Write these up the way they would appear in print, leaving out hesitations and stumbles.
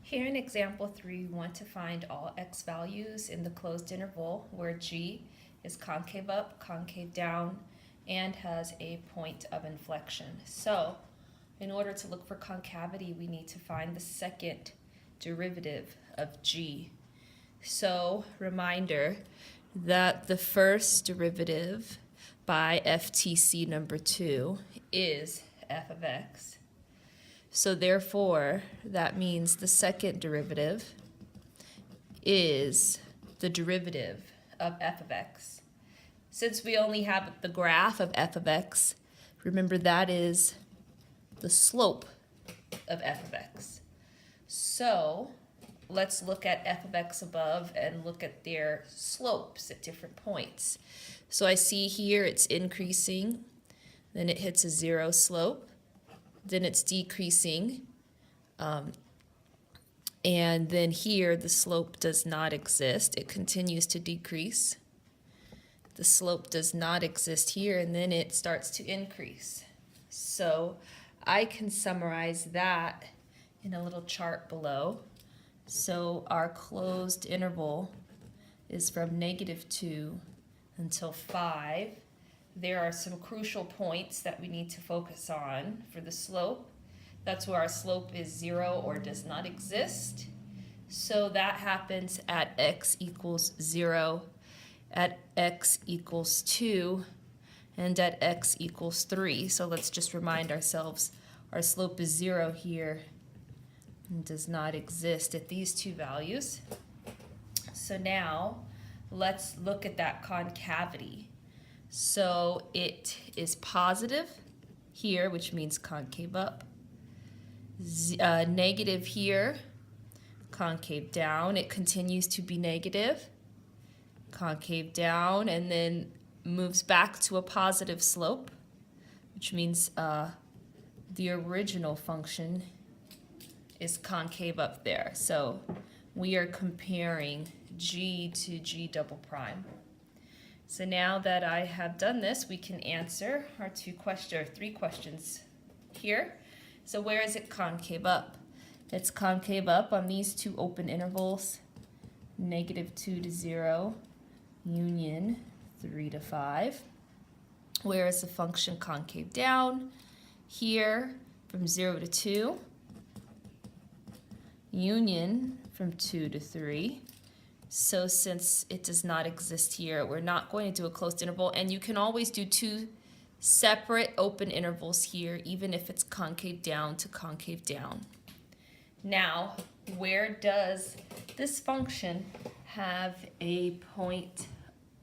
Here in example 3, we want to find all x values in the closed interval where g is concave up, concave down, and has a point of inflection. So, in order to look for concavity, we need to find the second derivative of g. So, reminder that the first derivative by FTC number 2 is f of x. So therefore, that means the second derivative is the derivative of f of x. Since we only have the graph of f of x, remember that is the slope of f of x. So let's look at f of x above and look at their slopes at different points. So I see here it's increasing, then it hits a 0 slope. Then it's decreasing, and then here the slope does not exist. It continues to decrease. The slope does not exist here, and then it starts to increase. So I can summarize that in a little chart below. So our closed interval is from -2 until 5. There are some crucial points that we need to focus on for the slope. That's where our slope is 0 or does not exist. So that happens at x equals 0, at x equals 2, and at x equals 3. So let's just remind ourselves our slope is 0 here and does not exist at these two values. So now let's look at that concavity. So it is positive here, which means concave up, negative here, concave down. It continues to be negative, concave down, and then moves back to a positive slope, which means the original function is concave up there. So we are comparing g to g double prime. So now that I have done this, we can answer our three questions here. So where is it concave up? It's concave up on these two open intervals, -2 to 0, union 3 to 5. Where is the function concave down? Here from 0 to 2, union from 2 to 3. So since it does not exist here, we're not going to do a closed interval, and you can always do two separate open intervals here, even if it's concave down to concave down. Now, where does this function have a point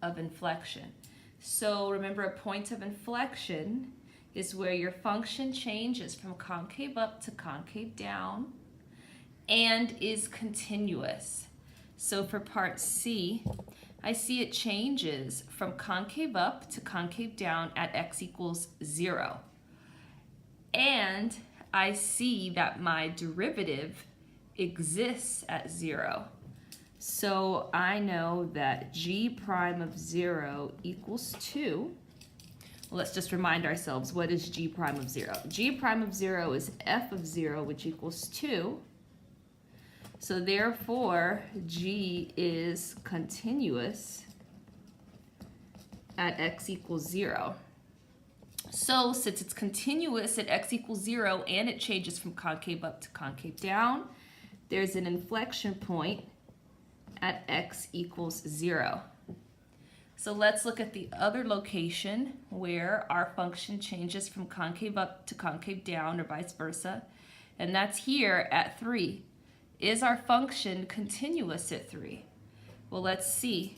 of inflection? So remember, a point of inflection is where your function changes from concave up to concave down and is continuous. So for part C, I see it changes from concave up to concave down at x equals 0. And I see that my derivative exists at 0. So I know that g prime of 0 equals 2. Well, let's just remind ourselves, what is g prime of 0? G prime of 0 is f of 0, which equals 2. So therefore, g is continuous at x equals 0. So since it's continuous at x equals 0 and it changes from concave up to concave down, there's an inflection point at x equals 0. So let's look at the other location where our function changes from concave up to concave down, or vice versa, and that's here at 3. Is our function continuous at 3? Well, let's see.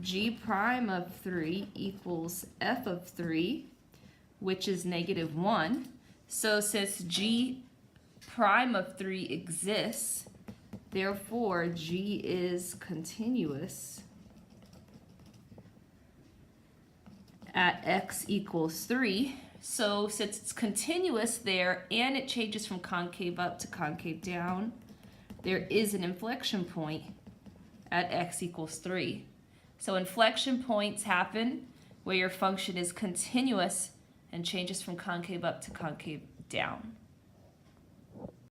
G prime of 3 equals f of 3, which is -1. So since g prime of 3 exists, therefore g is continuous at x equals 3. So since it's continuous there and it changes from concave up to concave down, there is an inflection point at x equals 3. So inflection points happen where your function is continuous and changes from concave up to concave down.